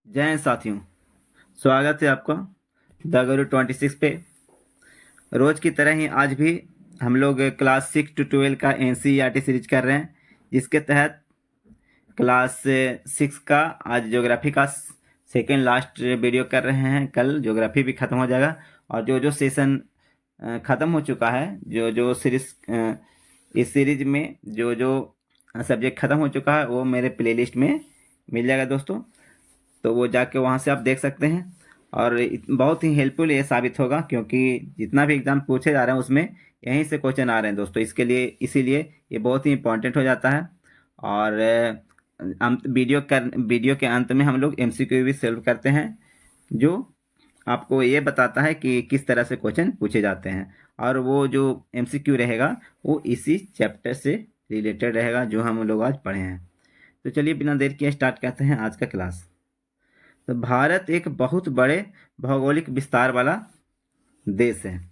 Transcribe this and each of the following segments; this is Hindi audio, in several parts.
जय हिंद साथियों। स्वागत है आपका द गुरु 26 पे। रोज की तरह ही आज भी हम लोग क्लास 6 to 12 का एनसीईआरटी सीरीज कर रहे हैं, जिसके तहत क्लास 6 का आज ज्योग्राफी का सेकेंड लास्ट वीडियो कर रहे हैं। कल ज्योग्राफी भी ख़त्म हो जाएगा और जो जो सेशन ख़त्म हो चुका है, जो जो सीरीज इस सीरीज में जो जो सब्जेक्ट ख़त्म हो चुका है वो मेरे प्लेलिस्ट में मिल जाएगा दोस्तों। तो वो जाके वहाँ से आप देख सकते हैं और बहुत ही हेल्पफुल ये साबित होगा, क्योंकि जितना भी एग्ज़ाम पूछे जा रहे हैं उसमें यहीं से क्वेश्चन आ रहे हैं दोस्तों। इसके लिए इसीलिए ये बहुत ही इंपॉर्टेंट हो जाता है। और वीडियो के अंत में हम लोग एमसीक्यू भी सॉल्व करते हैं, जो आपको ये बताता है कि किस तरह से क्वेश्चन पूछे जाते हैं। और वो जो एमसीक्यू रहेगा वो इसी चैप्टर से रिलेटेड रहेगा जो हम लोग आज पढ़े हैं। तो चलिए बिना देर किए स्टार्ट करते हैं आज का क्लास। तो भारत एक बहुत बड़े भौगोलिक विस्तार वाला देश है।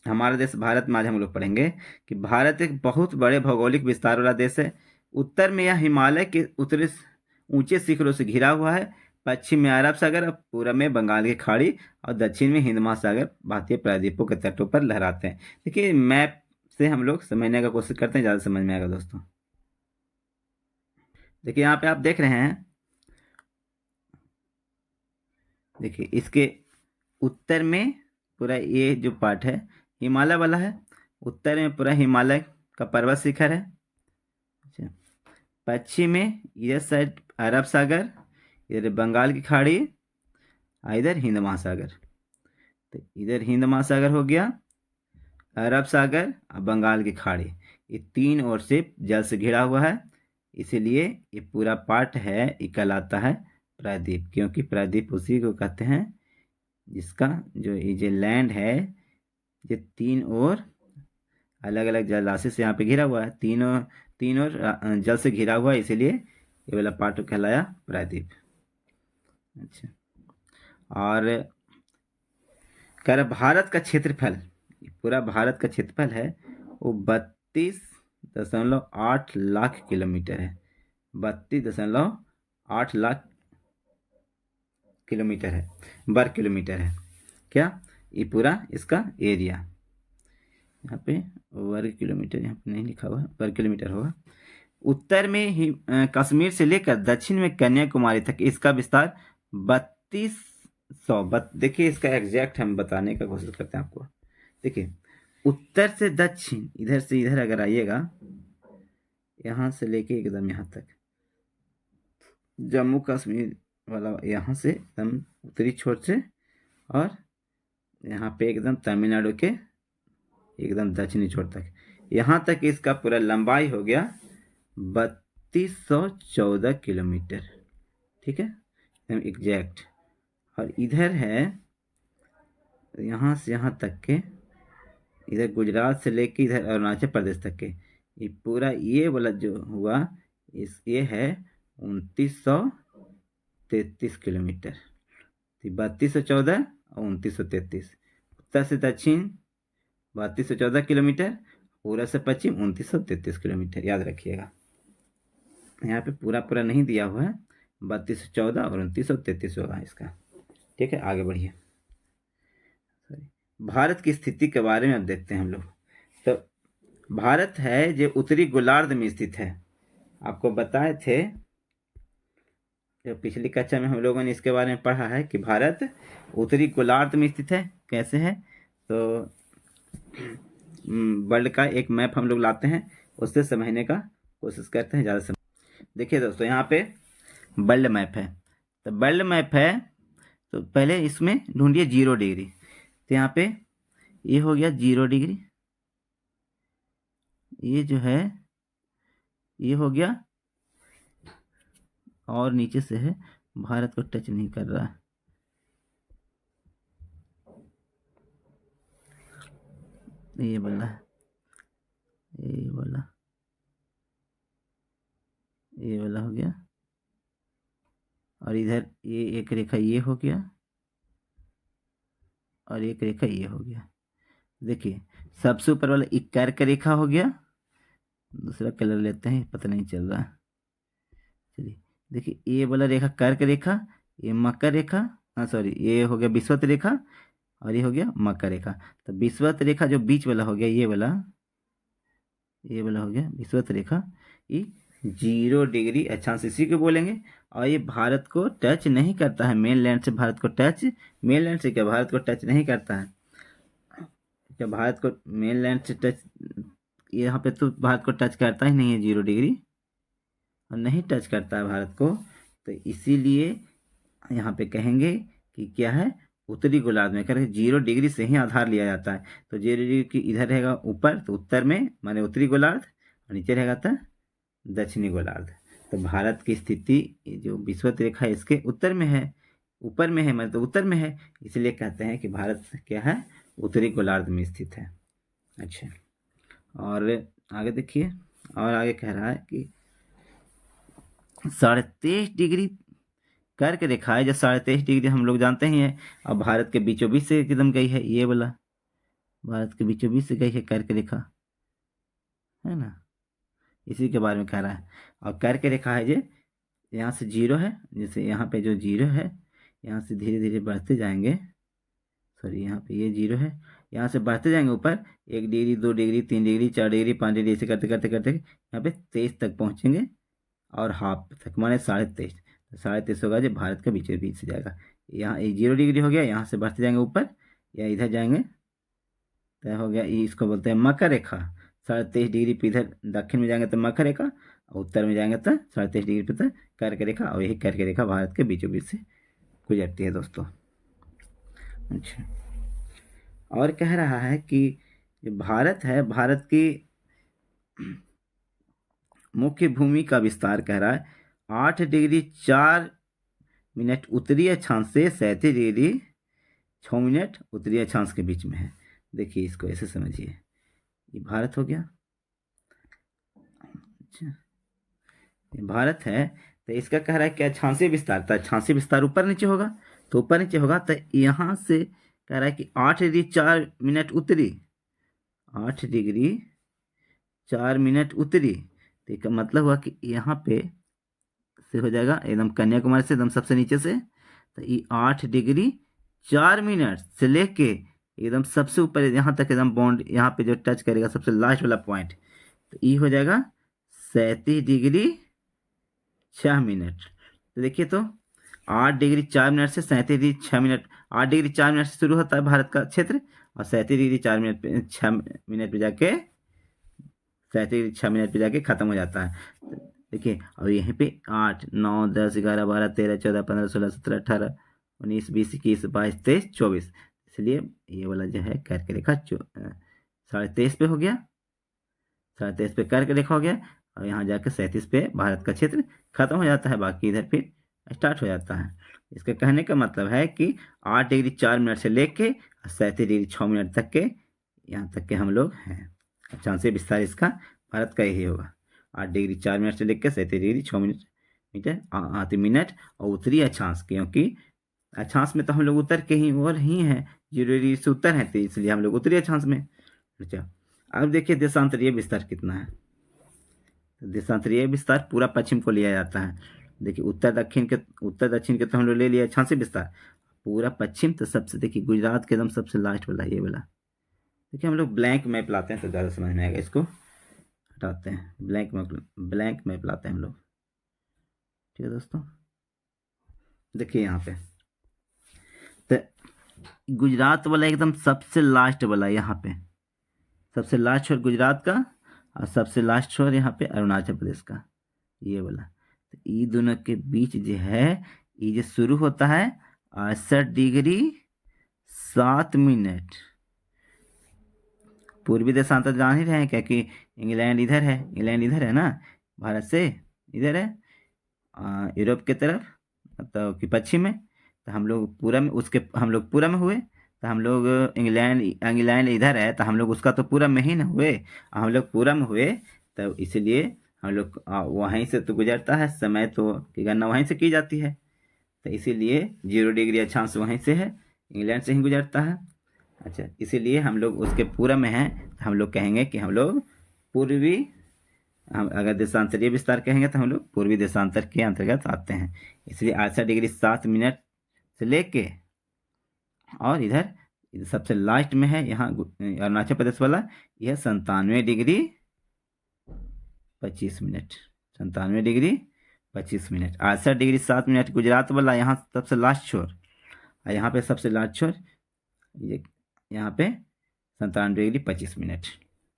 हमारा देश भारत में आज हम लोग पढ़ेंगे कि भारत एक बहुत बड़े भौगोलिक विस्तार वाला देश है। उत्तर में यह हिमालय के उत्तरी ऊंचे शिखरों से घिरा हुआ है। पश्चिम में अरब सागर और पूरब में बंगाल की खाड़ी और दक्षिण में हिंद महासागर भारतीय प्रायद्वीपों के तटों पर लहराते हैं। देखिए मैप से हम लोग समझने का कोशिश करते हैं, ज़्यादा समझ में आएगा दोस्तों। देखिए यहाँ पे आप देख रहे हैं, देखिए इसके उत्तर में पूरा ये जो पार्ट है हिमालय वाला है। उत्तर में पूरा हिमालय का पर्वत शिखर है। अच्छा, पश्चिम में इधर साइड अरब सागर, इधर बंगाल की खाड़ी, इधर हिंद महासागर। तो इधर हिंद महासागर हो गया, अरब सागर और बंगाल की खाड़ी, ये तीन ओर से जल से घिरा हुआ है। इसीलिए ये पूरा पार्ट है, ये कहलाता है प्रायद्वीप, क्योंकि प्रायद्वीप उसी को कहते हैं जिसका जो ये लैंड है ये तीन ओर अलग अलग जलाशय से यहाँ पे घिरा हुआ है। तीनों जल से घिरा हुआ है, इसीलिए ये वाला पार्ट कहलाया प्रायद्वीप। अच्छा, और कह रहा भारत का क्षेत्रफल, पूरा भारत का क्षेत्रफल है वो 32.8 लाख किलोमीटर है। 32.8 लाख किलोमीटर है, वर्ग किलोमीटर है क्या ये पूरा इसका एरिया। यहाँ पे वर्ग किलोमीटर यहाँ पे नहीं लिखा हुआ है, वर्ग किलोमीटर होगा। उत्तर में ही कश्मीर से लेकर दक्षिण में कन्याकुमारी तक इसका विस्तार 3200। देखिए इसका एग्जैक्ट हम बताने का कोशिश करते हैं आपको। देखिए उत्तर से दक्षिण, इधर से इधर अगर आइएगा, यहाँ से लेके एकदम यहाँ तक जम्मू कश्मीर वाला, यहाँ से एकदम उत्तरी छोर से और यहाँ पे एकदम तमिलनाडु के एकदम दक्षिणी छोर तक, यहाँ तक इसका पूरा लंबाई हो गया 3214 किलोमीटर। ठीक है, एकदम एग्जैक्ट। और इधर है यहाँ से यहाँ तक के, इधर गुजरात से लेके इधर अरुणाचल प्रदेश तक के, ये पूरा ये वाला जो हुआ ये है 2933 किलोमीटर। 3214 और 2933, उत्तर से दक्षिण 3214 किलोमीटर, पूर्व से पश्चिम 2933 किलोमीटर। याद रखिएगा, यहाँ पे पूरा पूरा नहीं दिया हुआ है, 3214 और 2933 होगा इसका। ठीक है, आगे बढ़िए। भारत की स्थिति के बारे में अब देखते हैं हम लोग। तो भारत है जो उत्तरी गोलार्ध में स्थित है। आपको बताए थे पिछली कक्षा में हम लोगों ने इसके बारे में पढ़ा है कि भारत उत्तरी गोलार्ध में स्थित है। कैसे है, तो वर्ल्ड का एक मैप हम लोग लाते हैं, उससे समझने का कोशिश करते हैं, ज़्यादा समझ। देखिए दोस्तों यहाँ पे वर्ल्ड मैप है। तो वर्ल्ड मैप है तो पहले इसमें ढूंढिए 0 डिग्री। तो यहाँ पे ये हो गया 0 डिग्री, ये जो है ये हो गया, और नीचे से है, भारत को टच नहीं कर रहा है। ये वाला है, ये वाला हो गया, और इधर ये एक रेखा ये हो गया, और एक रेखा ये हो गया। देखिए सबसे ऊपर वाला एक कर्क रेखा हो गया। दूसरा कलर लेते हैं, पता नहीं चल रहा है। चलिए देखिए ये वाला रेखा कर्क रेखा, ये मकर रेखा, हाँ सॉरी ये हो गया विषुवत रेखा और ये हो गया मकर रेखा। तो विषुवत रेखा जो बीच वाला हो गया ये वाला हो गया विषुवत रेखा, ये 0 डिग्री अक्षांश इसी को बोलेंगे। और ये भारत को टच नहीं करता है, मेन लैंड से भारत को टच, मेन लैंड से क्या भारत को टच नहीं करता है, क्या भारत को मेन लैंड से टच, यहाँ पे तो भारत को टच करता ही नहीं है 0 डिग्री, और नहीं टच करता है भारत को, तो इसीलिए यहाँ पे कहेंगे कि क्या है, उत्तरी गोलार्ध में करके 0 डिग्री से ही आधार लिया जाता है। तो 0 डिग्री की इधर रहेगा ऊपर, तो उत्तर में माने उत्तरी गोलार्ध, और नीचे रहेगा था दक्षिणी गोलार्ध। तो भारत की स्थिति जो विषुवत रेखा है इसके उत्तर में है, ऊपर में है मतलब उत्तर में है, इसलिए कहते हैं कि भारत क्या है, उत्तरी गोलार्ध में स्थित है। अच्छा, और आगे देखिए, और आगे कह रहा है कि 23.5 डिग्री कर्क रेखा है, जो 23.5 डिग्री हम लोग जानते ही हैं, अब भारत के बीचों बीच से एकदम गई है, ये वाला भारत के बीचों बीच से गई है कर्क रेखा, है ना, इसी के बारे में कह रहा है। और कर्क रेखा है जो यहाँ से 0 है, जैसे यहाँ पे जो 0 है, यहाँ से धीरे धीरे बढ़ते जाएंगे, सॉरी यहाँ पे ये 0 है, यहाँ से बढ़ते जाएंगे ऊपर 1 degree 2 degree 3 degree 4 degree 5 degree ऐसे करते करते करते यहाँ पे 23 तक पहुँचेंगे, और हाफ तक माने 23.5, 23.5 होगा जो भारत के बीचों बीच से जाएगा। यहाँ 0 डिग्री हो गया, यहाँ से बढ़ते जाएंगे ऊपर या इधर जाएंगे तो हो गया, इसको बोलते हैं मकर रेखा। 23.5 डिग्री पे इधर दक्षिण में जाएंगे तो मकर रेखा, और उत्तर में जाएंगे तो 23.5 डिग्री पे तो कर्क रेखा, और यही कर्क रेखा भारत के बीचों बीच से गुजरती है दोस्तों। अच्छा, और कह रहा है कि जो भारत है, भारत की मुख्य भूमि का विस्तार कह रहा है 8 डिग्री 4 मिनट उत्तरी अक्षांश से 37 डिग्री 6 मिनट उत्तरी अक्षांश के बीच में है। देखिए इसको ऐसे समझिए, ये भारत हो गया। अच्छा, ये भारत है, तो इसका कह रहा है कि अक्षांशीय विस्तार, तो अक्षांशीय विस्तार ऊपर नीचे होगा, तो ऊपर नीचे होगा, तो यहाँ से कह रहा है कि 8 डिग्री 4 मिनट उत्तरी, 8 डिग्री 4 मिनट उत्तरी, तो इसका मतलब हुआ कि यहाँ पे से हो जाएगा एकदम कन्याकुमारी से एकदम सबसे नीचे से, तो ये 8 डिग्री 4 मिनट से लेके एकदम सबसे ऊपर यहाँ तक एकदम बॉन्ड यहाँ पे जो टच करेगा सबसे लास्ट वाला पॉइंट, तो ये हो जाएगा 37 डिग्री 6 मिनट। तो देखिए तो 8 डिग्री 4 मिनट से 37 डिग्री 6 मिनट, 8 डिग्री 4 मिनट से शुरू होता है भारत का क्षेत्र, और 37 डिग्री 6 मिनट पे जाके 37 डिग्री 6 मिनट पे जाके खत्म हो जाता है। देखिए, और यहीं पे 8 9 10 11 12 13 14 15 16 17 18 19 20 21 22 23 24, इसलिए ये वाला जो है कर्क रेखा 23.5 पे हो गया, 23.5 पे कर्क रेखा हो गया, और यहाँ जाकर 37 पे भारत का क्षेत्र खत्म हो जाता है, बाकी इधर फिर स्टार्ट हो जाता है। इसके कहने का मतलब है कि 8 डिग्री 4 मिनट से लेके 37 डिग्री 6 मिनट तक के यहाँ तक के हम लोग हैं। अक्षांशीय विस्तार इसका भारत का यही होगा, 8 डिग्री 4 मिनट से लेकर 37 डिग्री 6 मिनट और उत्तरी अक्षांश, क्योंकि अक्षांश में तो हम लोग उत्तर के ही और ही हैं, 0 डिग्री से उत्तर है, तो इसलिए हम लोग उत्तरी अक्षांश में। अच्छा, अब देखिए देशांतरीय विस्तार कितना है। तो देशांतरीय विस्तार पूरा पश्चिम को लिया जाता है। देखिए उत्तर दक्षिण के तो हम लोग ले लिया अक्षांशीय विस्तार, पूरा पश्चिम तो सबसे, देखिए गुजरात के एकदम सबसे लास्ट वाला ये वाला। देखिए हम लोग ब्लैंक मैप लाते हैं तो ज़्यादा समझ में आएगा, इसको हटाते हैं, ब्लैंक मैप लाते हैं हम लोग। ठीक है दोस्तों, देखिए यहाँ पे तो गुजरात वाला एकदम सबसे लास्ट वाला, यहाँ पे सबसे लास्ट छोर गुजरात का, और सबसे लास्ट छोर यहाँ पे अरुणाचल प्रदेश का, ये वाला। तो ये दोनों के बीच जो है, ये जो शुरू होता है 68 डिग्री 7 मिनट। पूर्वी देशांतर जान ही रहे हैं, क्योंकि इंग्लैंड इधर है ना, भारत से इधर है यूरोप के तरफ, मतलब कि पश्चिम में, तो हम लोग पूरा में हुए, तो हम लोग इंग्लैंड इधर है, तो हम लोग उसका तो पूरा में ही ना हुए, हम लोग पूरा में हुए, तो इसलिए हम लोग वहीं से तो गुजरता है समय, तो की गणना वहीं से की जाती है, तो इसीलिए 0 डिग्री अक्षांश वहीं से है, इंग्लैंड से ही गुजरता है। अच्छा, इसीलिए हम लोग उसके पूरा में हैं, तो हम लोग कहेंगे कि हम लोग पूर्वी हम अगर देशांतरीय विस्तार कहेंगे तो हम लोग पूर्वी देशांतर के अंतर्गत आते हैं। इसलिए 68 डिग्री 7 मिनट से लेके और इधर सबसे लास्ट में है यहाँ अरुणाचल प्रदेश वाला, यह 97 degree 25 minute. 97 degree 25 minute. 68 degree 7 minute Gujarat वाला, यहाँ सबसे लास्ट छोर, और यहाँ पे सबसे लास्ट छोर ये यहाँ पे 97 डिग्री 25 मिनट।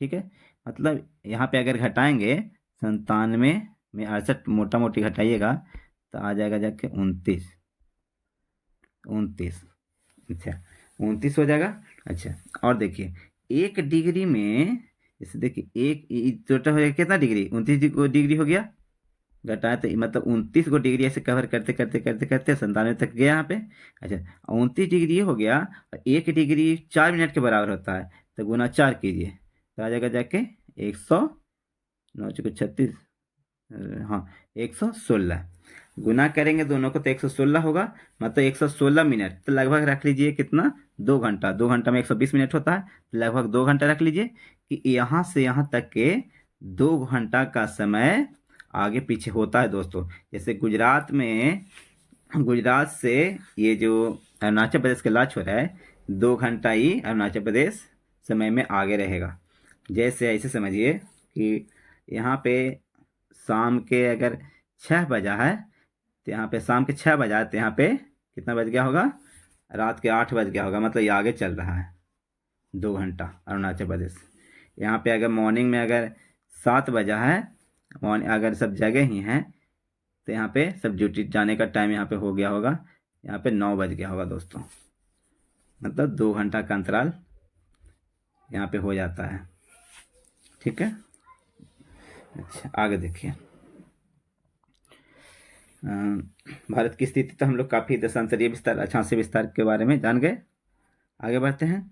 ठीक है, मतलब यहाँ पे अगर घटाएंगे 97 में 68 मोटा मोटी घटाइएगा तो आ जाएगा जाके 29। अच्छा 29 हो जाएगा। अच्छा, और देखिए 1 डिग्री में, जैसे देखिए एक टोटल हो जाएगा कितना डिग्री, 29 डिग्री हो गया। घटाए तो मतलब 29 को डिग्री ऐसे कवर करते करते करते करते 97 तक गया यहाँ पे। अच्छा 29 डिग्री हो गया, 1 डिग्री 4 मिनट के बराबर होता है, तो गुना 4 कीजिए तो आ जाएगा जाके 136, हाँ 116। गुना करेंगे दोनों को तो 116 होगा, मतलब 116 मिनट, तो लगभग रख लीजिए कितना, 2 घंटा। 2 घंटा में 120 मिनट होता है, तो लगभग 2 घंटा रख लीजिए कि यहाँ से यहाँ तक के 2 घंटा का समय आगे पीछे होता है दोस्तों। जैसे गुजरात से ये जो अरुणाचल प्रदेश का लास्ट हो रहा है, 2 घंटा ही अरुणाचल प्रदेश समय में आगे रहेगा। जैसे ऐसे समझिए कि यहाँ पे शाम के अगर 6 बजा है, तो यहाँ पे शाम के 6 बजा है, तो यहाँ पे कितना बज गया होगा, रात के 8 बज गया होगा, मतलब ये आगे चल रहा है 2 घंटा अरुणाचल प्रदेश। यहाँ पे अगर मॉर्निंग में अगर 7 बजा है, अगर सब जगह ही हैं, तो यहाँ पे सब ड्यूटी जाने का टाइम यहाँ पे हो गया होगा, यहाँ पे 9 बज गया होगा दोस्तों, मतलब 2 घंटा का अंतराल यहाँ पे हो जाता है। ठीक है, अच्छा आगे देखिए। भारत की स्थिति तो हम लोग काफ़ी देशांतरीय विस्तार, अक्षांशीय विस्तार के बारे में जान गए। आगे बढ़ते हैं।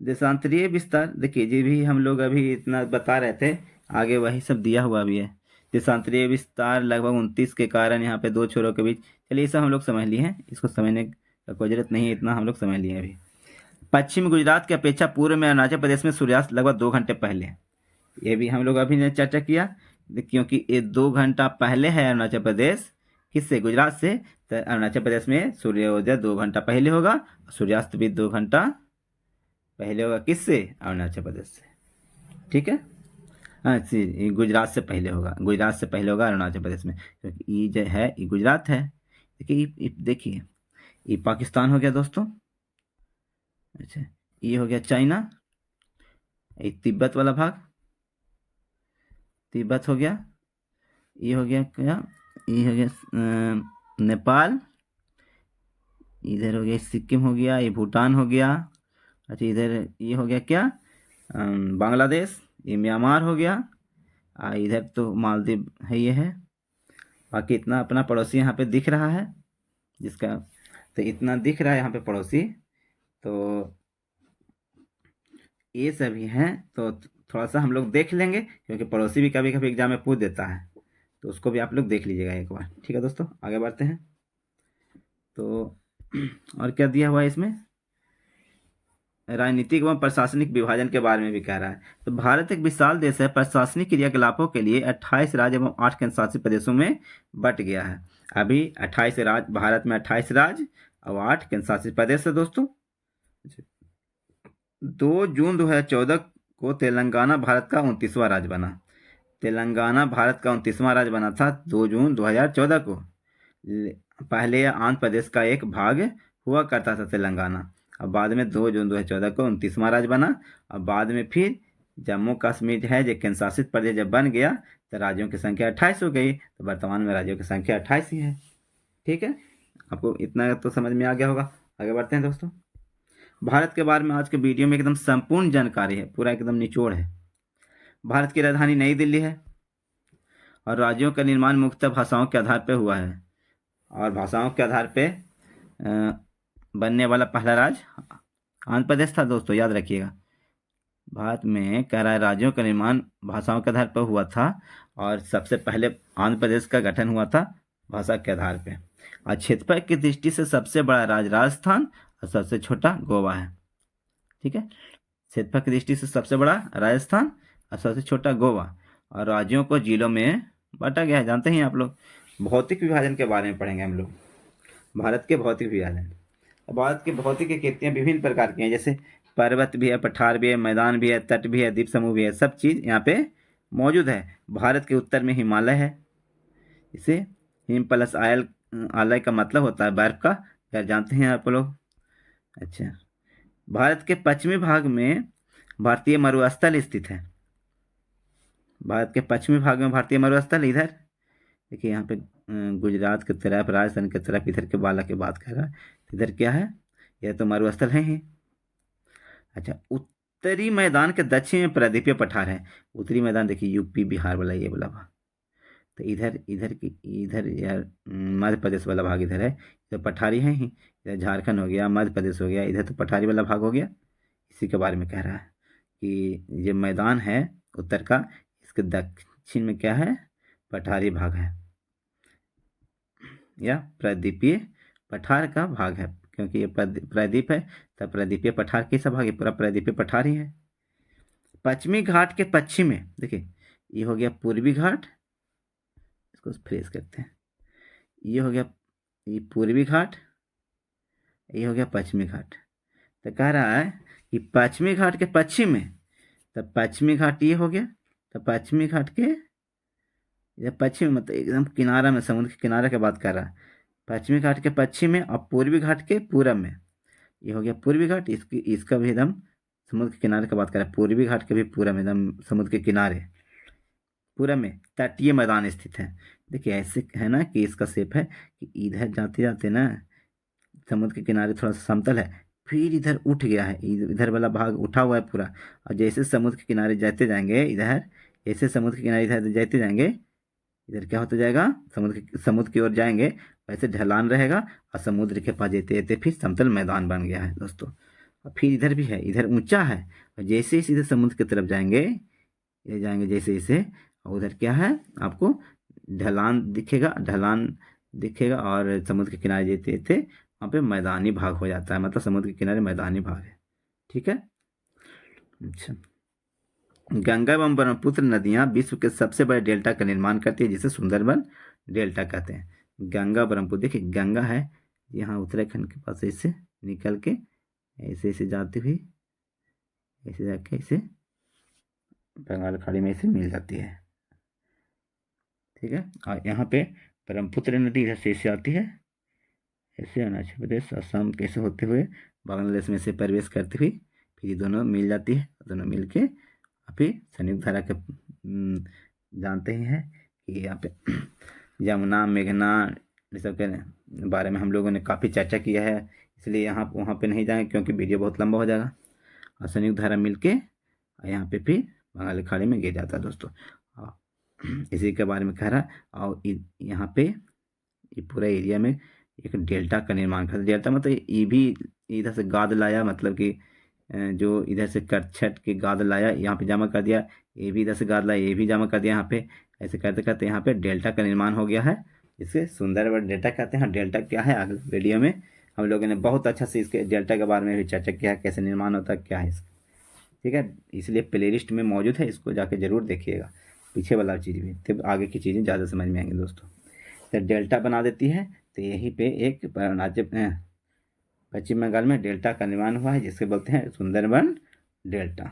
देशांतरीय विस्तार देखिए, जी भी हम लोग अभी इतना बता रहे थे, आगे वही सब दिया हुआ भी है। देशांतरीय विस्तार लगभग 29 के कारण यहाँ पे 2 छोरों के बीच, चलिए ये सब हम लोग समझ लिए हैं, इसको समझने का कोई जरूरत नहीं है, इतना हम लोग समझ लिए अभी। पश्चिम गुजरात की अपेक्षा पूर्व में अरुणाचल प्रदेश में सूर्यास्त लगभग 2 घंटे पहले, ये भी हम लोग अभी ने चर्चा किया, क्योंकि ये 2 घंटा पहले है अरुणाचल प्रदेश, किससे, गुजरात से, तो अरुणाचल प्रदेश में सूर्योदय 2 घंटा पहले होगा, सूर्यास्त भी 2 घंटा पहले होगा, किससे, अरुणाचल प्रदेश से। ठीक है, हाँ गुजरात से पहले होगा, गुजरात से पहले होगा अरुणाचल प्रदेश में, क्योंकि ये जो है ये गुजरात है। देखिए ये पाकिस्तान हो गया दोस्तों। अच्छा, ये हो गया चाइना, ये तिब्बत वाला भाग, तिब्बत हो गया, ये हो गया क्या, ये हो गया नेपाल, इधर हो गया सिक्किम हो गया, ये भूटान हो गया। अच्छा इधर ये हो गया क्या, बांग्लादेश, ये म्यांमार हो गया, इधर तो मालदीव है, ये है। बाकी इतना अपना पड़ोसी यहाँ पे दिख रहा है, जिसका तो इतना दिख रहा है यहाँ पे पड़ोसी, तो ये सभी हैं। तो थोड़ा सा हम लोग देख लेंगे, क्योंकि पड़ोसी भी कभी कभी एग्जाम में पूछ देता है, तो उसको भी आप लोग देख लीजिएगा एक बार। ठीक है दोस्तों, आगे बढ़ते हैं। तो और क्या दिया हुआ है इसमें, राजनीतिक एवं प्रशासनिक विभाजन के बारे में भी कह रहा है। तो भारत एक विशाल देश है, प्रशासनिक क्रियाकलापों के लिए 28 राज्य एवं 8 केंद्रशासित प्रदेशों में बट गया है। अभी 28 राज्य, भारत में 28 राज्य और 8 केंद्रशासित प्रदेश है दोस्तों। 2 जून 2014 को तेलंगाना भारत का 29वां राज्य बना। तेलंगाना भारत का 29वां राज्य बना था 2 जून 2014 को। पहले आंध्र प्रदेश का एक भाग हुआ करता था तेलंगाना, और बाद में 2 जून 2014 को 29वां राज्य बना, और बाद में फिर जम्मू कश्मीर है जो केंद्र शासित प्रदेश जब बन गया, तो राज्यों की संख्या 28 हो गई, तो वर्तमान में राज्यों की संख्या 28 ही है। ठीक है, आपको इतना तो समझ में आ गया होगा। आगे बढ़ते हैं दोस्तों। भारत के बारे में आज के वीडियो में एकदम संपूर्ण जानकारी है, पूरा एकदम निचोड़ है। भारत की राजधानी नई दिल्ली है, और राज्यों का निर्माण मुख्यतः भाषाओं के आधार पर हुआ है, और भाषाओं के आधार पर बनने वाला पहला राज्य आंध्र प्रदेश था दोस्तों, याद रखिएगा। भारत में कह रहा है राज्यों का निर्माण भाषाओं के आधार पर हुआ था, और सबसे पहले आंध्र प्रदेश का गठन हुआ था भाषा के आधार पर। और क्षेत्रफल की दृष्टि से सबसे बड़ा राज्य राजस्थान और सबसे छोटा गोवा है। ठीक है, क्षेत्रफल की दृष्टि से सबसे बड़ा राजस्थान और सबसे छोटा गोवा, और राज्यों को जिलों में बांटा गया है। जानते हैं आप लोग। भौतिक विभाजन के बारे में पढ़ेंगे हम लोग, भारत के भौतिक विभाजन। भारत की भौतिक आकृतियाँ विभिन्न प्रकार की हैं, जैसे पर्वत भी है, पठार भी है, मैदान भी है, तट भी है, द्वीप समूह भी है, सब चीज़ यहाँ पे मौजूद है। भारत के उत्तर में हिमालय है। इसे हिम प्लस आयल आलय का मतलब होता है बर्फ का, क्या जानते हैं आप लोग। अच्छा, भारत के पश्चिमी भाग में भारतीय मरुस्थल स्थित है। भारत के पश्चिमी भाग में भारतीय मरुस्थल इधर देखिए, यहाँ पे गुजरात की तरफ, राजस्थान की तरफ, इधर के बाला की बात कर रहा है। इधर क्या है, यह तो मरुस्थल है ही। अच्छा, उत्तरी मैदान के दक्षिण में प्रायद्वीपीय पठार है। उत्तरी मैदान देखिए, यूपी बिहार वाला ये वाला भाग, तो इधर इधर की इधर यार मध्य प्रदेश वाला भाग इधर है, इधर पठारी है ही। इधर झारखंड हो गया, मध्य प्रदेश हो गया, इधर तो पठारी वाला भाग हो गया। इसी के बारे में कह रहा है कि ये मैदान है उत्तर का, इसके दक्षिण में क्या है, पठारी भाग है, या प्रायद्वीपीय पठार का भाग है, क्योंकि ये प्रायद्वीप है, तब प्रायद्वीपीय पठार कैसा भाग है, पूरा प्रायद्वीपीय पठार ही है। पश्चिमी घाट के पश्चिम में देखिए, ये हो गया पूर्वी घाट, इसको फ्रेज करते हैं, ये हो गया ये पूर्वी घाट, ये हो गया पश्चिमी घाट। तो कह रहा है कि पश्चिमी घाट के पश्चिम में, तब पश्चिमी घाट ये हो गया, तो पश्चिमी घाट के इधर पश्चिम मतलब एकदम किनारा में, समुद्र के किनारे की बात कर रहा है। पश्चिमी घाट के पश्चिम में और पूर्वी घाट के पूरब में, ये हो गया पूर्वी घाट, इसका भी एकदम समुद्र के किनारे की बात कर रहा है। पूर्वी घाट के भी पूरब में, एकदम समुद्र के किनारे पूरब में तटीय मैदान स्थित है। देखिए ऐसे है ना कि इसका शेप है कि इधर जाते जाते ना समुद्र के किनारे थोड़ा सा समतल है, फिर इधर उठ गया है, इधर वाला भाग उठा हुआ है पूरा, और जैसे समुद्र के किनारे जाते जाएंगे इधर, जैसे समुद्र के किनारे इधर जाते जाएंगे, इधर क्या होता जाएगा, समुद्र की ओर जाएंगे, वैसे ढलान रहेगा, और समुद्र के पास जेते जेते फिर समतल मैदान बन गया है दोस्तों। और फिर इधर भी है, इधर ऊंचा है, और जैसे ही सीधे समुद्र की तरफ जाएंगे, इधर जाएंगे जैसे जैसे, और उधर क्या है, आपको ढलान दिखेगा, और समुद्र के किनारे जेते जेते वहाँ पे मैदानी भाग हो जाता है, मतलब समुद्र के किनारे मैदानी भाग है। ठीक है। अच्छा, गंगा एवं ब्रह्मपुत्र नदियां विश्व के सबसे बड़े डेल्टा का निर्माण करती है, जिसे सुंदरबन डेल्टा कहते हैं। गंगा ब्रह्मपुत्र, देखिए गंगा है यहाँ उत्तराखंड के पास, ऐसे निकल के ऐसे ऐसे जाती हुई, ऐसे जाके ऐसे बंगाल खाड़ी में ऐसे मिल जाती है। ठीक है, और यहाँ पे ब्रह्मपुत्र नदी इधर से ऐसे आती है, ऐसे अरुणाचल प्रदेश असम कैसे होते हुए बांग्लादेश में से प्रवेश करती हुई, फिर ये दोनों मिल जाती है, दोनों मिल के फिर संयुक्त धारा के जानते ही हैं कि यहाँ पे यमुना, मेघना, ये सब के बारे में हम लोगों ने काफ़ी चर्चा किया है, इसलिए यहाँ वहाँ पे नहीं जाएंगे क्योंकि वीडियो बहुत लंबा हो जाएगा। और संयुक्त धारा मिल के यहाँ पे फिर बंगाली खाड़ी में गिर जाता है दोस्तों। इसी के बारे में कह रहा है। और यहाँ पे ये पूरा एरिया में एक डेल्टा का निर्माण करता है। डेल्टा मतलब ये भी इधर से गाद लाया, मतलब कि जो इधर से कटछट के गाद लाया यहाँ पे जमा कर दिया, ये भी इधर से गाद लाया, ये भी जमा कर दिया यहाँ पे, ऐसे करते करते यहाँ पे डेल्टा का निर्माण हो गया है, इसे सुंदरबन डेल्टा कहते हैं। डेल्टा क्या है, अगले वीडियो में हम लोगों ने बहुत अच्छा से इसके डेल्टा के बारे में भी चर्चा किया है, कैसे निर्माण होता है, क्या है इसका। ठीक है, इसलिए प्ले लिस्ट में मौजूद है, इसको जाके जरूर देखिएगा, पीछे वाला चीज़ भी, तब आगे की चीज़ें ज़्यादा समझ में आएंगी दोस्तों। तो डेल्टा बना देती है, तो यहीं पे एक पश्चिम बंगाल में डेल्टा का निर्माण हुआ है, जिसके बोलते हैं सुंदरबन डेल्टा।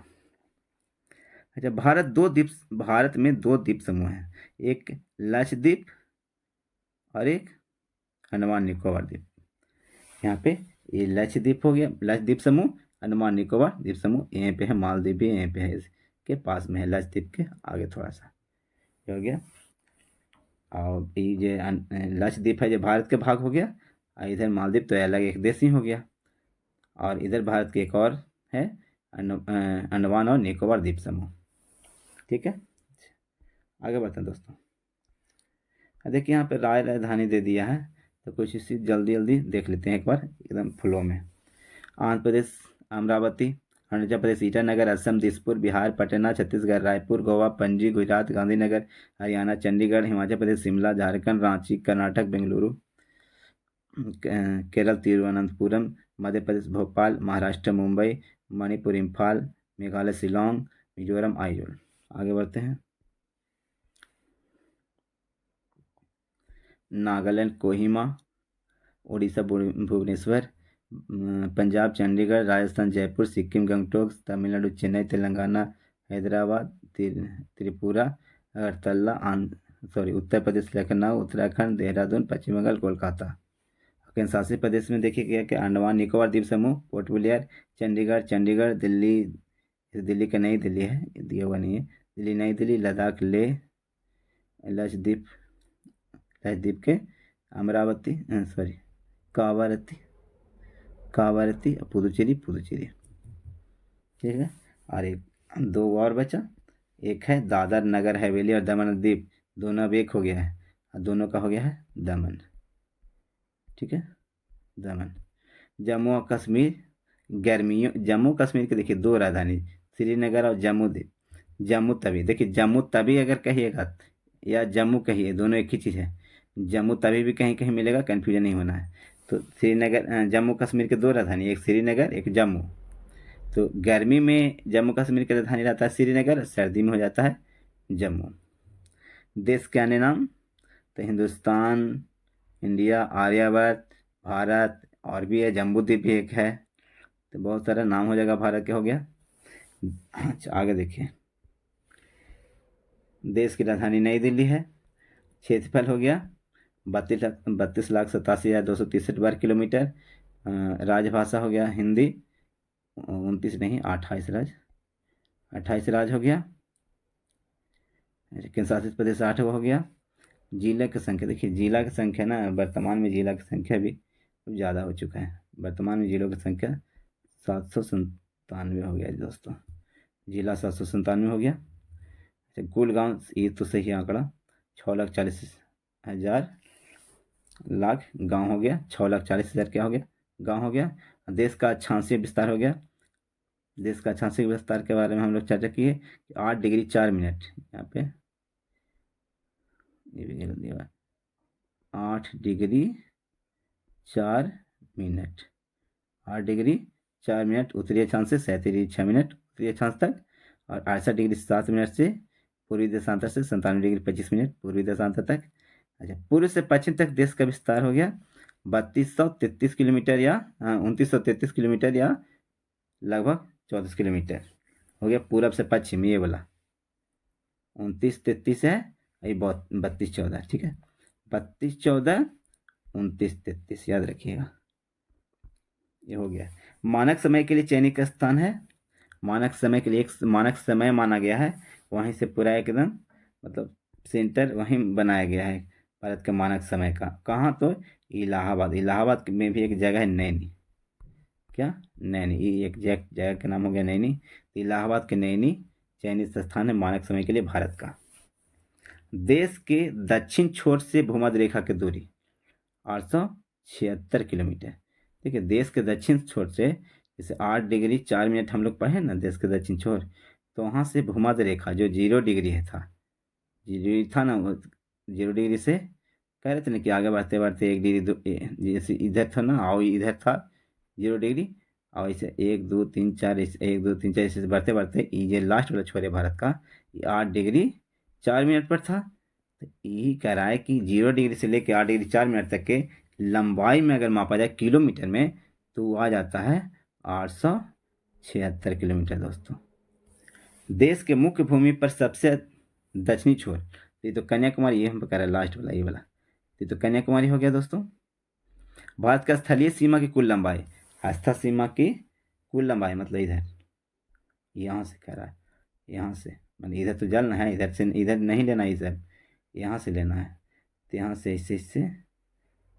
अच्छा, भारत में दो द्वीप समूह हैं, एक लक्षद्वीप और एक अंडमान निकोबार द्वीप। यहाँ पे ये लक्षद्वीप हो गया, लक्षद्वीप समूह, अंडमान निकोबार द्वीप समूह, यहीं पे है मालदीव भी, यहीं पे है, इसके पास में है, लक्षद्वीप के आगे थोड़ा सा हो गया। और ये जो लक्षद्वीप है, जो भारत के भाग हो गया, और इधर मालदीव तो अलग एक देश ही हो गया, और इधर भारत के एक और है अंडमान और निकोबार द्वीप समूह। ठीक है, आगे बढ़ते हैं दोस्तों। देखिए यहाँ पे राजधानी दे दिया है, तो कुछ इसी जल्दी जल्दी देख लेते हैं एक बार एकदम फ्लो में। आंध्र प्रदेश अमरावती, अरुणाचल प्रदेश ईटानगर, असम दिसपुर, बिहार पटना, छत्तीसगढ़ रायपुर, गोवा पणजी, गुजरात गांधीनगर, हरियाणा चंडीगढ़, हिमाचल प्रदेश शिमला, झारखंड रांची, कर्नाटक बेंगलुरु, केरल तिरुवनंतपुरम, मध्य प्रदेश भोपाल, महाराष्ट्र मुंबई, मणिपुर इम्फाल, मेघालय शिलोंग, मिजोरम आइजोल। आगे बढ़ते हैं। नागालैंड कोहिमा, उड़ीसा भुवनेश्वर, पंजाब चंडीगढ़, राजस्थान जयपुर, सिक्किम गंगटोक, तमिलनाडु चेन्नई, तेलंगाना हैदराबाद, त्रिपुरा अगरतला, उत्तर प्रदेश लखनऊ, उत्तराखंड देहरादून, पश्चिम बंगाल कोलकाता। केंद्र शासित प्रदेश में देखिए गया कि अंडमान निकोबार द्वीप समूह, पोर्ट ब्लेयर, चंडीगढ़, दिल्ली, दिल्ली का नई दिल्ली है, दिया हुआ नहीं है, दिल्ली नई दिल्ली, लद्दाख लेह, लक्षद्वीप, लक्षद्वीप के अमरावती कावारती, पुदुचेरी, ठीक है। और एक दो और बचा, एक है दादर नगर हवेली और दमन और दीव, दोनों अब एक हो गया है, और दोनों का हो गया है दमन, ठीक है, दमन। जम्मू और कश्मीर गर्मियों, जम्मू कश्मीर के देखिए दो राजधानी, श्रीनगर और जम्मू द्वीप। जम्मू तवी, देखिए जम्मू तवी अगर कहिएगा या जम्मू कहिए, दोनों एक ही चीज़ है। जम्मू तवी भी कहीं कहीं मिलेगा, कन्फ्यूजन नहीं होना है। तो श्रीनगर, जम्मू कश्मीर के दो राजधानी, एक श्रीनगर एक जम्मू। तो गर्मी में जम्मू कश्मीर की राजधानी रहता है श्रीनगर, सर्दी में हो जाता है जम्मू। देश के अन्य नाम तो हिंदुस्तान, इंडिया, आर्यवर्त, भारत, और भी है, जम्बूद्वीप भी एक है। तो बहुत सारा नाम हो जाएगा भारत के, हो गया। अच्छा आगे देखिए, देश की राजधानी नई दिल्ली है। क्षेत्रफल हो गया 32,87,263 वर्ग किलोमीटर। राजभाषा हो गया हिंदी, 29 नहीं 28 राज्य हो गया। केंद्र शासित प्रदेश 8 हो गया। जिला की संख्या देखिए, जिला की संख्या ना वर्तमान में जिला की संख्या भी ज़्यादा हो चुका है। वर्तमान में जिलों की संख्या 797 हो गया दोस्तों, जिला 797 हो गया। अच्छा कुल गांव, ये तो सही आंकड़ा 6,40,000 गांव हो गया, 6,40,000 क्या हो गया गांव हो गया। देश का अक्षांशीय विस्तार हो गया। देश का अक्षांशीय विस्तार के बारे में हम लोग चर्चा किए कि 8 डिग्री 4 मिनट, यहाँ पे ये भी गलत दिया 8 डिग्री 4 मिनट, 8 डिग्री 4 मिनट उत्तरी अक्षांश से 37 डिग्री 6 मिनट उत्तरी अक्षांश तक, और 68 डिग्री 7 मिनट से पूर्वी देशांतर से 97 डिग्री 25 मिनट पूर्वी देशांतर तक। अच्छा पूर्व से पश्चिम तक देश का विस्तार हो गया 3233 किलोमीटर या 2933 किलोमीटर या लगभग 34 किलोमीटर हो गया। पूरब से पश्चिम ये वाला 2933 है, ये 3214, ठीक है, 3214 2933 याद रखिएगा, ये हो गया। मानक समय के लिए चयनित स्थान है, मानक समय के लिए एक मानक समय माना गया है, वहीं से पूरा एकदम मतलब सेंटर वहीं बनाया गया है भारत के मानक समय का। कहाँ तो इलाहाबाद, इलाहाबाद में भी एक जगह है नैनी, क्या नैनी, ये एक जगह का नाम हो गया नैनी। इलाहाबाद के नैनी चयनित स्थान है मानक समय के लिए भारत का। देश के दक्षिण छोर से भूमध्य रेखा की दूरी 876 किलोमीटर। देखिए देश के दक्षिण छोर से, जैसे 8 डिग्री 4 मिनट हम लोग पढ़े ना देश के दक्षिण छोर, तो वहाँ से भूमध्य रेखा जो 0 डिग्री है था, 0 डिग्री था ना, वो 0 डिग्री से कह रहे थे ना कि आगे बढ़ते बढ़ते 1 डिग्री, जैसे इधर था ना, आओ इधर था 0 डिग्री, और इसे 1 2 3 4 1 2 3 4 ऐसे बढ़ते बढ़ते ये लास्ट वाला छोर है भारत का, ये 8 डिग्री 4 मिनट पर था। तो यही कह रहा है कि 0 डिग्री से लेकर 8 डिग्री 4 मिनट तक के लंबाई में अगर मापा जाए किलोमीटर में, तो वो आ जाता है 876 किलोमीटर दोस्तों। देश के मुख्य भूमि पर सबसे दक्षिणी छोर, ये तो कन्याकुमारी, ये हम कह रहे हैं लास्ट वाला, ये वाला ये तो कन्याकुमारी हो गया दोस्तों। भारत का स्थलीय सीमा की कुल लंबाई, स्थल सीमा की कुल लंबाई मतलब इधर यहाँ से कह रहा है, यहाँ से मतलब इधर तो जलना है, इधर से इधर नहीं लेना है, इधर यहाँ से लेना है। तो यहाँ से इससे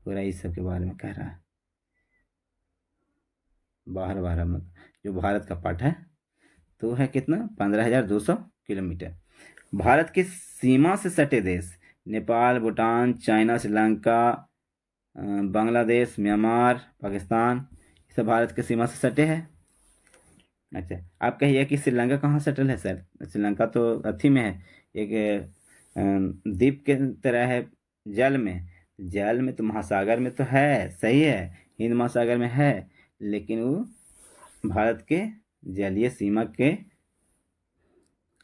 पूरा इस सब के बारे में कह रहा है, बाहर मतलब जो भारत का पार्ट है तो है कितना 15,200 किलोमीटर। भारत की सीमा से सटे देश नेपाल, भूटान, चाइना, श्रीलंका, बांग्लादेश, म्यांमार, पाकिस्तान, ये सब भारत की सीमा से सटे हैं। अच्छा आप कहिए कि श्रीलंका कहाँ सेटल है सर? श्रीलंका तो अथी में है, एक द्वीप के तरह है, जल में तो महासागर में तो है, सही है, हिंद महासागर में है, लेकिन वो भारत के जलीय सीमा के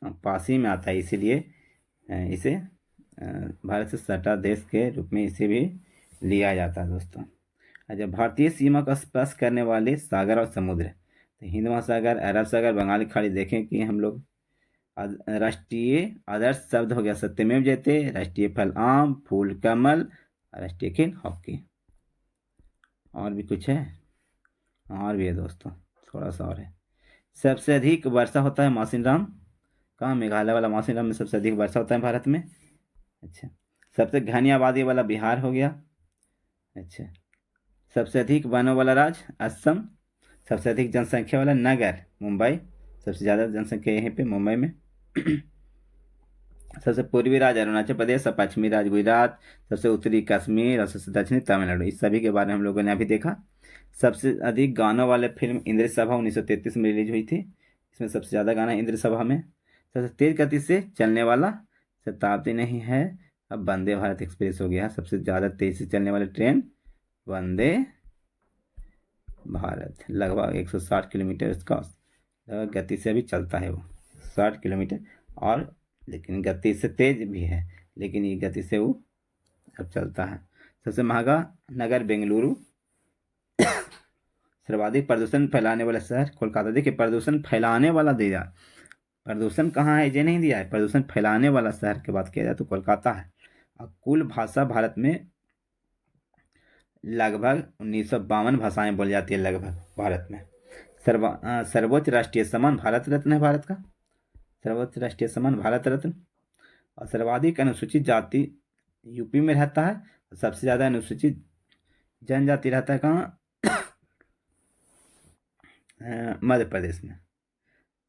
पास ही में आता है, इसीलिए इसे भारत से सटा देश के रूप में इसे भी लिया जाता है दोस्तों। अच्छा, भारतीय सीमा का स्पर्श करने वाले सागर और समुद्र, तो हिंद महासागर, अरब सागर, बंगाल की खाड़ी। देखें कि हम लोग राष्ट्रीय आदर्श शब्द हो गया सत्यमेव जयते, राष्ट्रीय फल आम, फूल कमल, राष्ट्रीय खेल हॉकी। और भी कुछ है? और भी है दोस्तों, थोड़ा सा और है। सबसे अधिक वर्षा होता है मासिनराम कहाँ? मेघालय वाला मासिनराम में सबसे अधिक वर्षा होता है भारत में। अच्छा, सबसे घनी आबादी वाला बिहार हो गया। अच्छा, सबसे अधिक वनों वाला राज्य असम। सबसे अधिक जनसंख्या वाला नगर मुंबई, सबसे ज़्यादा जनसंख्या यहीं पे मुंबई में। सबसे पूर्वी राज्य अरुणाचल प्रदेश और पश्चिमी राज्य गुजरात, सबसे उत्तरी कश्मीर और सबसे दक्षिणी तमिलनाडु। इस सभी के बारे में हम लोगों ने अभी देखा। सबसे अधिक गानों वाले फिल्म इंद्र सभा 1933 में रिलीज हुई थी। इसमें सबसे ज़्यादा गाना इंद्र सभा में। सबसे तेज गति से चलने वाला शताब्दी नहीं है, अब वंदे भारत एक्सप्रेस हो गया। सबसे ज़्यादा तेज से चलने वाली ट्रेन वंदे भारत, लगभग 160 किलोमीटर इसका गति से अभी चलता है वो, 60 किलोमीटर। और लेकिन गति से तेज भी है, लेकिन ये गति से वो अब चलता है। सबसे महंगा नगर बेंगलुरु। सर्वाधिक प्रदूषण फैलाने वाला शहर कोलकाता। देखिए, प्रदूषण फैलाने वाला दिया, प्रदूषण कहाँ है ये नहीं दिया है, प्रदूषण फैलाने वाला शहर की बात किया जाए तो कोलकाता है। और कुल भाषा भारत में लगभग 1952 भाषाएं बोली जाती है लगभग भारत में। सर्वोच्च राष्ट्रीय सम्मान भारत रत्न है भारत का, सर्वोच्च राष्ट्रीय सम्मान भारत रत्न। और सर्वाधिक अनुसूचित जाति यूपी में रहता है, और सबसे ज़्यादा अनुसूचित जनजाति रहता है कहाँ? मध्य प्रदेश में।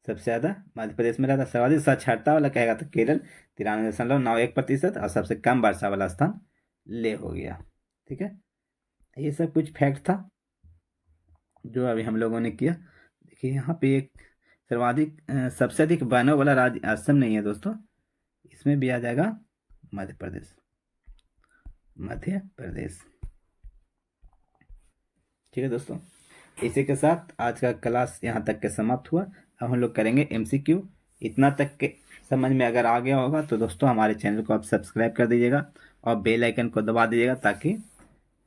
सबसे ज़्यादा मध्य प्रदेश में रहता है। सर्वाधिक साक्षरता वाला कहेगा तो केरल 93.91%, और सबसे कम वर्षा वाला स्थान ले हो गया। ठीक है, ये सब कुछ फैक्ट था जो अभी हम लोगों ने किया। देखिए यहाँ पे एक सबसे अधिक वनों वाला राज्य असम नहीं है दोस्तों, इसमें भी आ जाएगा मध्य प्रदेश, मध्य प्रदेश। ठीक है दोस्तों, इसी के साथ आज का क्लास यहाँ तक के समाप्त हुआ। अब हम लोग करेंगे MCQ। इतना तक के समझ में अगर आ गया होगा तो दोस्तों हमारे चैनल को आप सब्सक्राइब कर दीजिएगा और बेल आइकन को दबा दीजिएगा, ताकि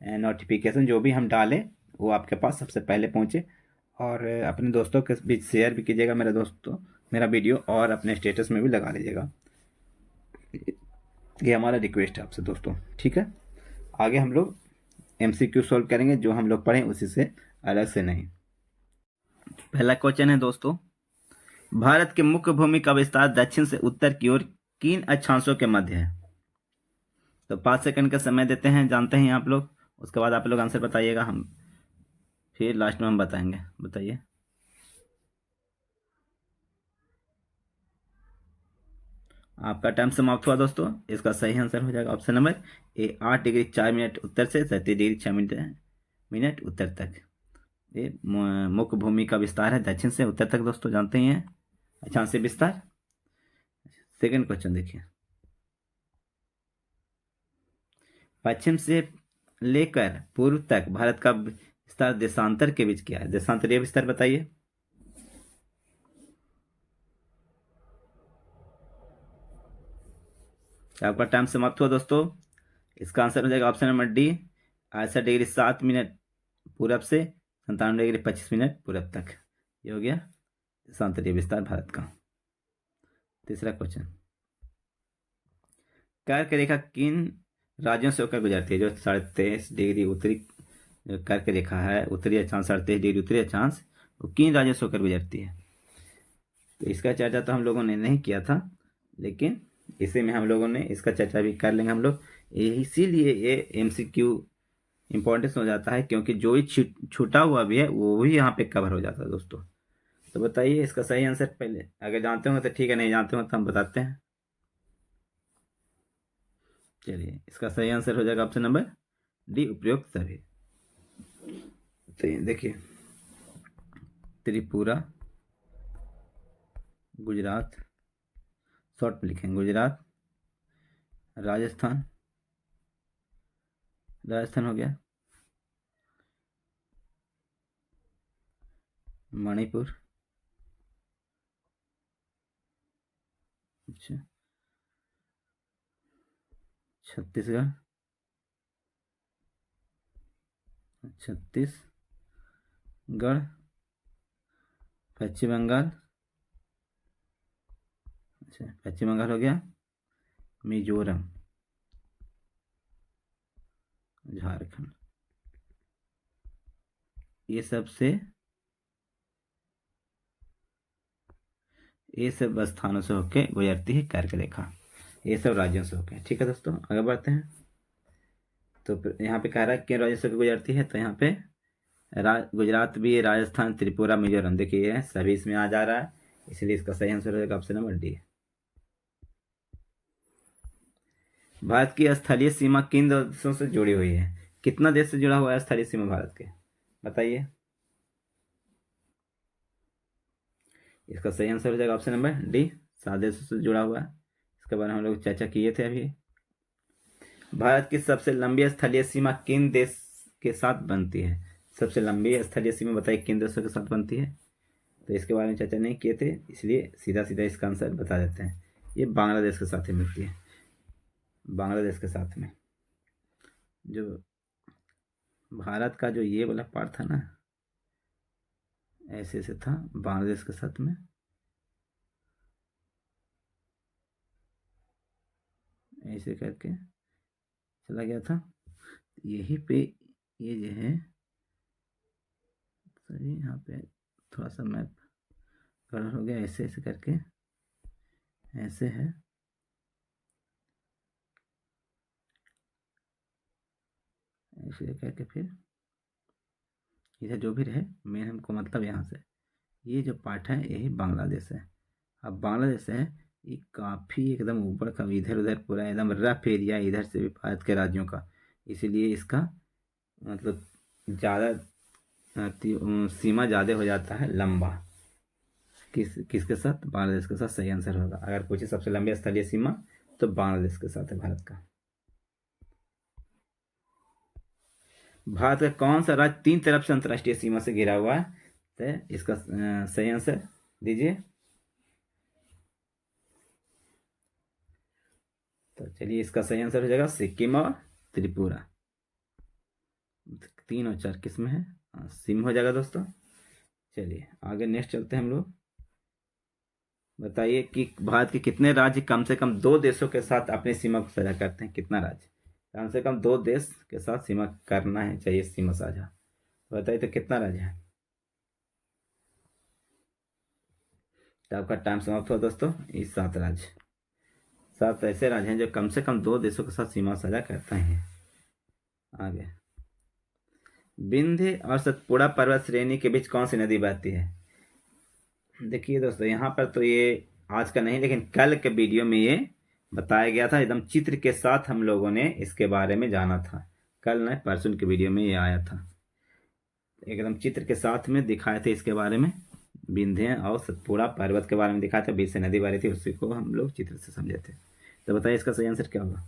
नोटिफिकेशन जो भी हम डालें वो आपके पास सबसे पहले पहुँचे। और अपने दोस्तों के बीच शेयर भी कीजिएगा मेरा वीडियो, और अपने स्टेटस में भी लगा लीजिएगा। ये हमारा रिक्वेस्ट है आपसे दोस्तों। ठीक है, आगे हम लोग MCQ सॉल्व करेंगे, जो हम लोग पढ़ें उसी से, अलग से नहीं। पहला क्वेश्चन है दोस्तों, भारत के मुख्य भूमि का विस्तार दक्षिण से उत्तर की ओर किन अक्षांशों के मध्य है? तो 5 सेकंड का समय देते हैं, जानते हैं आप लोग, उसके बाद आप लोग आंसर बताइएगा, हम फिर लास्ट में हम बताएंगे। बताइए। आपका टाइम समाप्त हुआ दोस्तों। इसका सही आंसर हो जाएगा option number A, 8 degree 4 minute उत्तर से 37 डिग्री 6 मिनट उत्तर तक। ये मुख्य भूमि का विस्तार है दक्षिण से उत्तर तक दोस्तों, जानते ही हैं, अक्षांश से विस्तार। सेकंड क्वेश्चन देखिए, पश्चिम से लेकर पूर्व तक भारत का विस्तार देशांतर के बीच क्या है? देशांतरीय विस्तार बताइए। आपका टाइम समाप्त हुआ दोस्तों। इसका आंसर हो जाएगा option number D, 68 degree 7 minute पूरब से 97 डिग्री 25 मिनट पूरब तक। ये हो गया देशांतरीय विस्तार भारत का। तीसरा क्वेश्चन, कर्क रेखा किन राज्यों से होकर गुजरती है? जो 23.5 डिग्री उत्तरी जो कर्क रेखा है, उत्तरी अक्षांश 23.5 डिग्री उत्तरी अक्षांश, वो किन राज्यों से होकर गुजरती है? तो इसका चर्चा तो हम लोगों ने नहीं किया था, लेकिन इसी में हम लोगों ने इसका चर्चा भी कर लेंगे हम लोग। इसीलिए ये MCQ इंपॉर्टेंस हो जाता है, क्योंकि जो ही छूटा हुआ भी है वो भी यहाँ पे कवर हो जाता है दोस्तों। तो बताइए इसका सही आंसर, पहले अगर जानते हो तो ठीक है, नहीं जानते हो तो हम बताते हैं। चलिए, इसका सही आंसर हो जाएगा ऑप्शन नंबर डी, उपयुक्त सभी। तो ये देखिए, त्रिपुरा, गुजरात, शॉर्ट में लिखेंगे गुजरात, राजस्थान, राजस्थान हो गया, मणिपुर, अच्छा, छत्तीसगढ़, छत्तीसगढ़, पश्चिम बंगाल, अच्छा पश्चिम बंगाल हो गया, मिजोरम, झारखंड, ये सब से, ये सब स्थानों से होके गुजरती है कर्क रेखा, ये सब राज्यों से होके। ठीक है दोस्तों, आगे बढ़ते हैं। तो यहाँ पे कह रहा है किन राज्यों से गुजरती है, तो यहाँ पे गुजरात भी है, राजस्थान, त्रिपुरा, मिजोरम, देखिए ये सभी इसमें आ जा रहा है, इसलिए इसका सही आंसर हो जाएगा ऑप्शन नंबर डी। भारत की स्थलीय सीमा किन देशों से जुड़ी हुई है, कितना देश से जुड़ा हुआ है स्थलीय सीमा भारत के, बताइए। इसका सही आंसर हो जाएगा ऑप्शन नंबर डी, 7 देशों से जुड़ा हुआ है। इसके बारे में हम लोग चर्चा किए थे अभी। भारत की सबसे लंबी स्थलीय सीमा किन देश के साथ बनती है, सबसे लंबी स्थलीय सीमा बताइए किन देशों के साथ बनती है, तो इसके बारे में चर्चा नहीं किए थे, इसलिए सीधा सीधा इसका आंसर बता देते हैं। ये बांग्लादेश के साथ ही मिलती है, बांग्लादेश के साथ में जो भारत का जो ये वाला पार्ट था ना, ऐसे ऐसे था, बांग्लादेश के साथ में ऐसे करके चला गया था, यही पे ये जो है, सॉरी यहाँ पे थोड़ा सा मैप गड़बड़ हो गया, ऐसे ऐसे करके ऐसे है, ऐसे करके फिर इधर जो भी रहे, मेन हमको मतलब यहाँ से ये जो पार्ट है यही बांग्लादेश है। अब बांग्लादेश है ये काफ़ी एकदम ऊपर का, इधर उधर पूरा एकदम रफ एरिया इधर से भी भारत के राज्यों का, इसीलिए इसका मतलब ज़्यादा सीमा ज़्यादा हो जाता है लंबा, किसके साथ, बांग्लादेश के साथ सही आंसर होगा। अगर पूछे सबसे लंबी स्थलीय सीमा तो बांग्लादेश के साथ है भारत का। भारत का कौन सा राज्य 3 तरफ से अंतर्राष्ट्रीय सीमा से घिरा हुआ है, तो इसका सही आंसर दीजिए। तो चलिए इसका सही आंसर हो जाएगा सिक्किम और त्रिपुरा, 3 और 4 किस में है, सिम हो जाएगा दोस्तों। चलिए आगे नेक्स्ट चलते हैं हम लोग। बताइए कि भारत के कितने राज्य कम से कम 2 देशों के साथ अपनी सीमा को साझा करते हैं, कितना राज्य कम से कम 2 देश के साथ सीमा करना है, चाहिए सीमा साझा, बताइए तो कितना राज्य है। तो आपका टाइम समाप्त हुआ दोस्तों। ये 7 राज्य, 7 ऐसे राज्य हैं जो कम से कम 2 देशों के साथ सीमा साझा करते हैं। आगे, विंध्य और सतपुड़ा पर्वत श्रेणी के बीच कौन सी नदी बहती है। देखिए दोस्तों यहाँ पर तो ये आज का नहीं लेकिन कल के वीडियो में ये बताया गया था, एकदम चित्र के साथ हम लोगों ने इसके बारे में जाना था, कल न परसों के वीडियो में ये आया था, एकदम चित्र के साथ में दिखाए थे इसके बारे में, विंध्य और सतपुड़ा पर्वत के बारे में दिखाया था, बीच से नदी बह रही थी, उसी को हम लोग चित्र से समझे थे। तो बताइए इसका सही आंसर क्या होगा।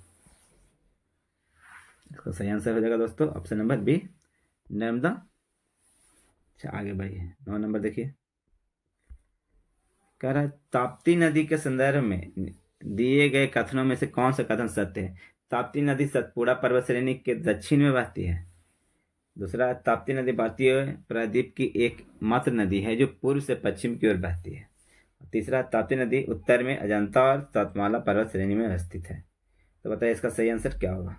इसका सही आंसर हो जाएगा दोस्तों ऑप्शन नंबर बी, नर्मदा। अच्छा आगे बढ़िए, 9 नंबर देखिए, कह रहा है ताप्ती नदी के संदर्भ में दिए गए कथनों में से कौन सा कथन सत्य है। ताप्ती नदी सतपुड़ा पर्वत श्रेणी के दक्षिण में बहती है। दूसरा, ताप्ती नदी भारतीय प्रायद्वीप की एक मात्र नदी है जो पूर्व से पश्चिम की ओर बहती है। तीसरा, ताप्ती नदी उत्तर में अजंता और सातमाला पर्वत श्रेणी में स्थित है। तो बताइए इसका सही आंसर क्या होगा।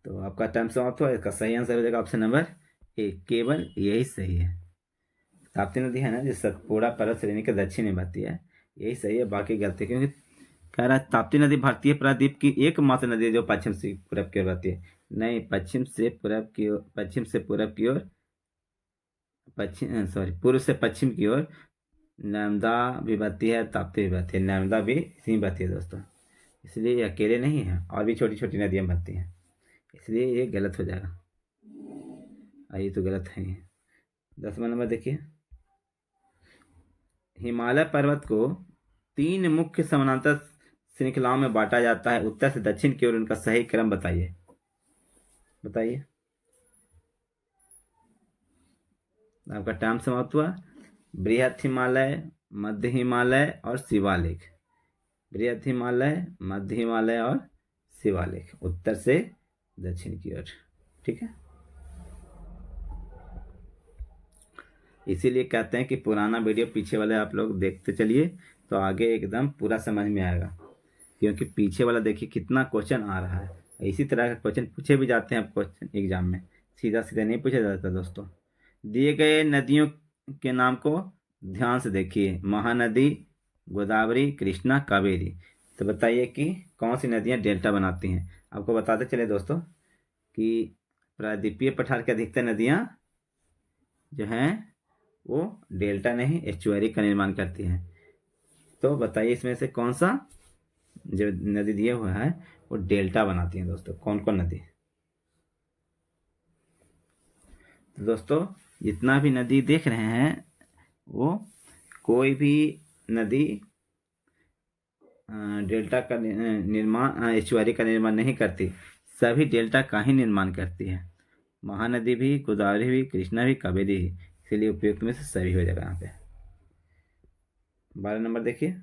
तो आपका टाइम समाप्त हुआ, इसका सही आंसर हो जाएगा ऑप्शन नंबर ए, केवल यही सही है। ताप्ती नदी है ना जो सतपुड़ा पर्वत श्रेणी के दक्षिण में बहती है, यही सही है, बाकी गलती, क्योंकि कह रहा है ताप्ती नदी भारतीय प्रायद्वीप की एकमात्र नदी है जो पश्चिम से पूरब की ओर बहती है। नहीं, पश्चिम से पूरब की ओर, पश्चिम से पूरब की ओर, पश्चिम सॉरी पूर्व से पश्चिम की ओर नर्मदा भी बहती है, ताप्ती भी बहती है, नर्मदा भी इसी बहती है दोस्तों, इसलिए ये अकेले नहीं है, और भी छोटी छोटी नदियाँ बहती हैं, इसलिए ये गलत हो जाएगा। ये तो गलत है। 10वां नंबर देखिए, हिमालय पर्वत को 3 मुख्य समानांतर श्रृंखलाओं में बांटा जाता है, उत्तर से दक्षिण की ओर उनका सही क्रम बताइए। बताइए, आपका टाइम समाप्त हुआ। बृहद हिमालय, मध्य हिमालय और शिवालिक। बृहद हिमालय, मध्य हिमालय और शिवालिक, उत्तर से दक्षिण की ओर। ठीक है, इसीलिए कहते हैं कि पुराना वीडियो पीछे वाले आप लोग देखते चलिए तो आगे एकदम पूरा समझ में आएगा, क्योंकि पीछे वाला देखिए कितना क्वेश्चन आ रहा है। इसी तरह का क्वेश्चन पूछे भी जाते हैं क्वेश्चन एग्जाम में, सीधा सीधा नहीं पूछा जाता दोस्तों। दिए गए नदियों के नाम को ध्यान से देखिए, महानदी, गोदावरी, कृष्णा, कावेरी। तो बताइए कि कौन सी नदियां डेल्टा बनाती हैं। आपको बताते चले दोस्तों कि प्रायद्वीपीय पठार की अधिकतर नदियां जो हैं वो डेल्टा नहीं एस्चुअरी का निर्माण करती हैं। तो बताइए इसमें से कौन सा जो नदी दिया हुआ है वो डेल्टा बनाती हैं दोस्तों, कौन कौन नदी। तो दोस्तों जितना भी नदी देख रहे हैं वो कोई भी नदी डेल्टा का निर्माण एस्चुअरी का निर्माण नहीं करती, सभी डेल्टा का ही निर्माण करती है। महानदी भी, गोदावरी भी, कृष्णा भी, कावेरी भी, इसलिए उपयुक्त में से सभी हो जाएगा यहाँ पे। 12 नंबर देखिए,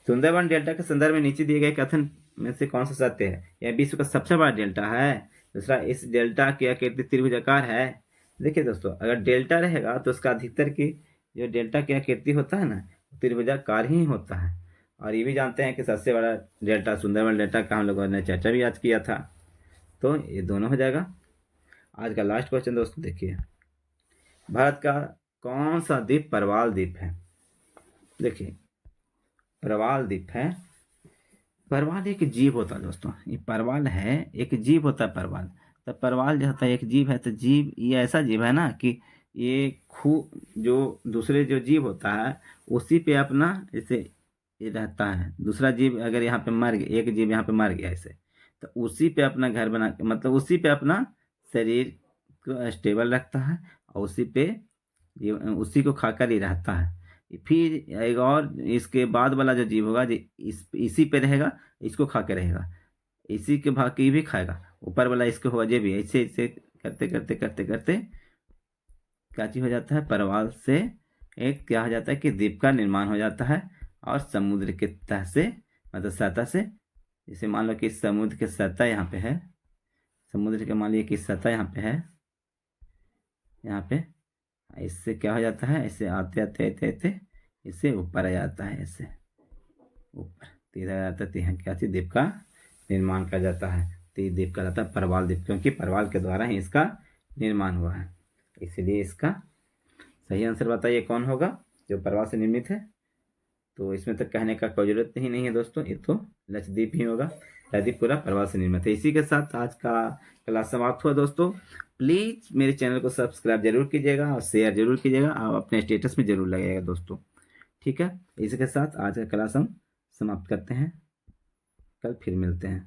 सुंदरबन डेल्टा के संदर्भ में नीचे दिए गए कथन में से कौन सा सत्य है। यह विश्व का सबसे बड़ा डेल्टा है। दूसरा, इस डेल्टा की आकृति त्रिभुजाकार है। देखिए दोस्तों, अगर डेल्टा रहेगा तो उसका अधिकतर की जो डेल्टा की आकृति होता है ना, त्रिभुजाकार ही होता है। और ये भी जानते हैं कि सबसे बड़ा डेल्टा सुंदरबन डेल्टा का हम लोगों ने चर्चा भी आज किया था। तो ये दोनों हो जाएगा। आज का लास्ट क्वेश्चन दोस्तों देखिए, भारत का कौन सा द्वीप परवाल द्वीप है। देखिए परवाल द्वीप है। परवाल एक जीव होता है दोस्तों, ये परवाल है एक जीव होता है परवाल। तो परवाल जो होता है एक जीव है, तो जीव ये ऐसा जीव है ना कि ये जो दूसरे जो जीव होता है उसी पे अपना जैसे ये रहता है। दूसरा जीव अगर यहाँ पे मर गया, एक जीव यहाँ पे मर गया ऐसे, तो उसी पे अपना घर बना के, मतलब उसी पे अपना शरीर को स्टेबल रखता है और उसी पे ये उसी को खाकर ही रहता है। फिर एक और इसके बाद वाला जो जीव होगा जो इसी पे रहेगा, इसको खा के रहेगा, इसी के भाग की भी खाएगा, ऊपर वाला इसके होगा जे भी। ऐसे ऐसे करते करते करते करते क्या चीज हो जाता है, परवाल से एक क्या हो जाता है कि द्वीप का निर्माण हो जाता है। और समुद्र के तह से मतलब सतह से, जैसे मान लो कि समुद्र के सतह यहाँ पे है, समुद्र के मान लीजिए कि सतह यहाँ पे है, यहाँ पे इससे क्या हो जाता है, ऐसे आते आते आते आते इससे ऊपर आ जाता है, ऐसे ऊपर तीर आ जाता है। यहाँ क्या चीज द्वीप का निर्माण कर जाता है। तो ये द्वीप कहलाता है परवाल द्वीप, क्योंकि परवाल के द्वारा ही इसका निर्माण हुआ है। इसीलिए इसका सही आंसर बताइए कौन होगा जो परवाल से निर्मित है। तो इसमें तो कहने का कोई जरूरत ही नहीं है दोस्तों, ये तो लक्षद्वीप ही होगा। लक्षद्वीप पूरा परवाल से निर्मित है। इसी के साथ आज का क्लास समाप्त हुआ दोस्तों। प्लीज़ मेरे चैनल को सब्सक्राइब जरूर कीजिएगा और शेयर जरूर कीजिएगा और अपने स्टेटस में जरूर लगाइएगा दोस्तों। ठीक है, इसी के साथ आज का क्लास हम समाप्त करते हैं, कल फिर मिलते हैं।